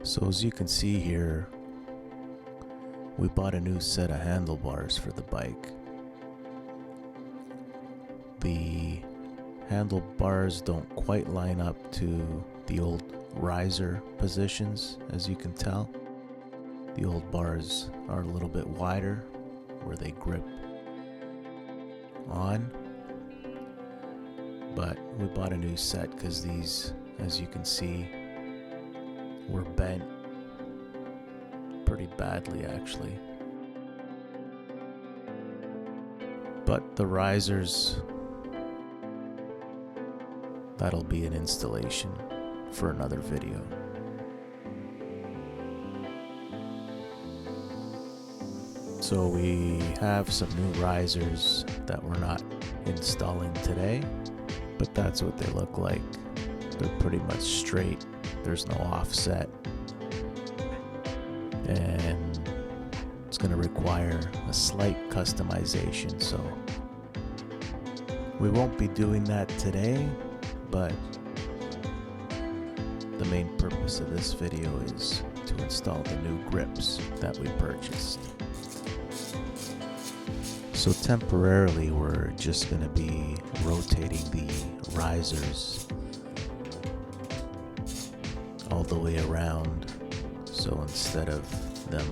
So as you can see here, we bought a new set of handlebars for the bike. The handlebars don't quite line up to the old riser positions, as you can tell. The old bars are a little bit wider where they grip on, but we bought a new set because these, as you can see, were bent pretty badly actually. But the risers, that'll be an installation for another video. So we have some new risers that we're not installing today, but that's what they look like. They're pretty much straight. There's no offset. And it's going to require a slight customization, so we won't be doing that today, but the main purpose of this video is to install the new grips that we purchased. So temporarily we're just going to be rotating the risers all the way around. So instead of them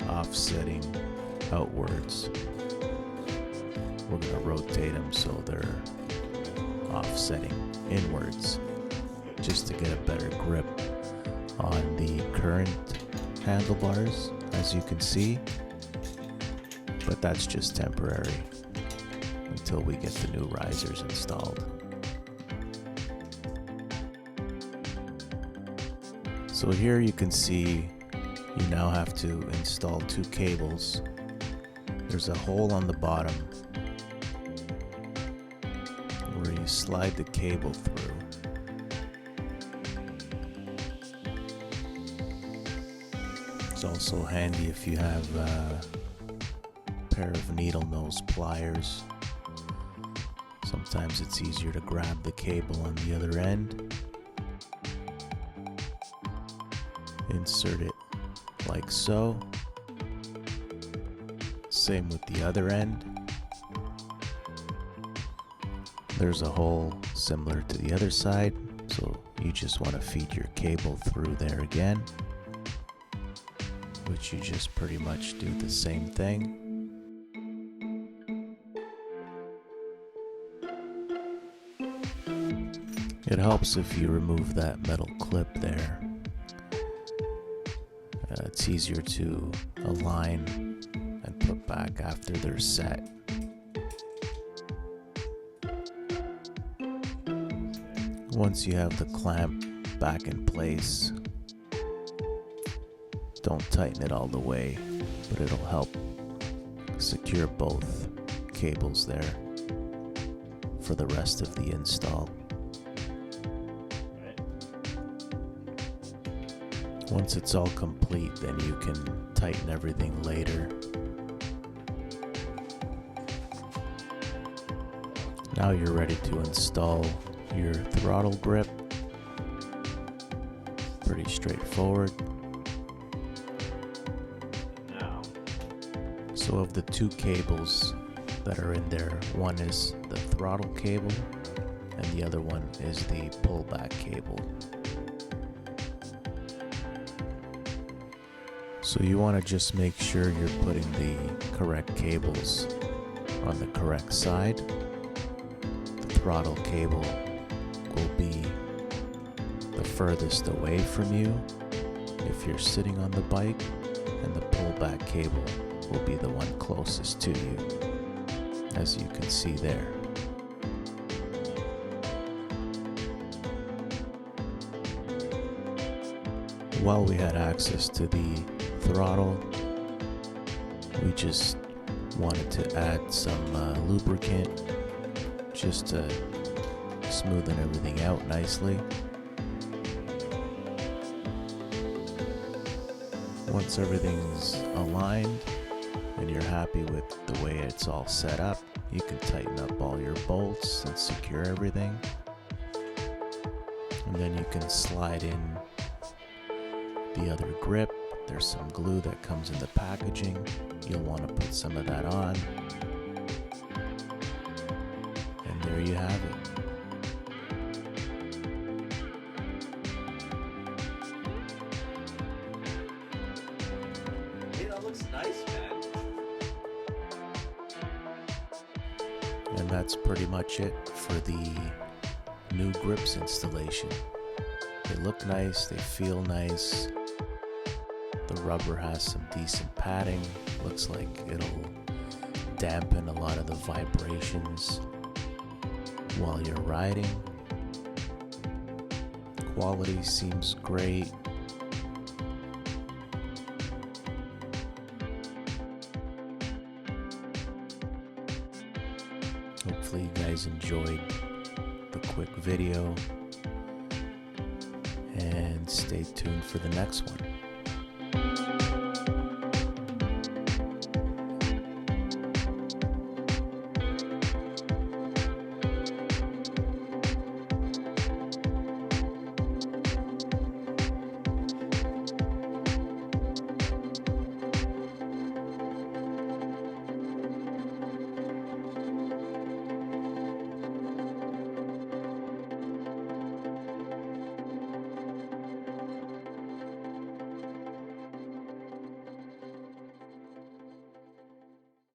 offsetting outwards, we're going to rotate them so they're offsetting inwards, just to get a better grip on the current handlebars, as you can see. But that's just temporary until we get the new risers installed. So here you can see you now have to install two cables. There's a hole on the bottom where you slide the cable through. It's also handy if you have a pair of needle nose pliers. Sometimes it's easier to grab the cable on the other end. Insert it like so. Same with the other end. There's a hole similar to the other side, so you just want to feed your cable through there again, which you just pretty much do the same thing. It helps if you remove that metal clip there. It's easier to align and put back after they're set. Once you have the clamp back in place, don't tighten it all the way, but it'll help secure both cables there for the rest of the install. Once it's all complete, then you can tighten everything later. Now you're ready to install your throttle grip. Pretty straightforward. So of the two cables that are in there, one is the throttle cable and the other one is the pullback cable. So you want to just make sure you're putting the correct cables on the correct side. The throttle cable will be the furthest away from you if you're sitting on the bike, and the pullback cable will be the one closest to you, as you can see there. While we had access to the throttle, we just wanted to add some lubricant just to smoothen everything out nicely. Once everything's aligned and you're happy with the way it's all set up, you can tighten up all your bolts and secure everything. And then you can slide in the other grip. There's some glue that comes in the packaging. You'll want to put some of that on. And there you have it. Hey, that looks nice, man. And that's pretty much it for the new grips installation. They look nice, they feel nice. The rubber has some decent padding. Looks like it'll dampen a lot of the vibrations while you're riding. Quality seems great. Hopefully you guys enjoyed the quick video, and stay tuned for the next one.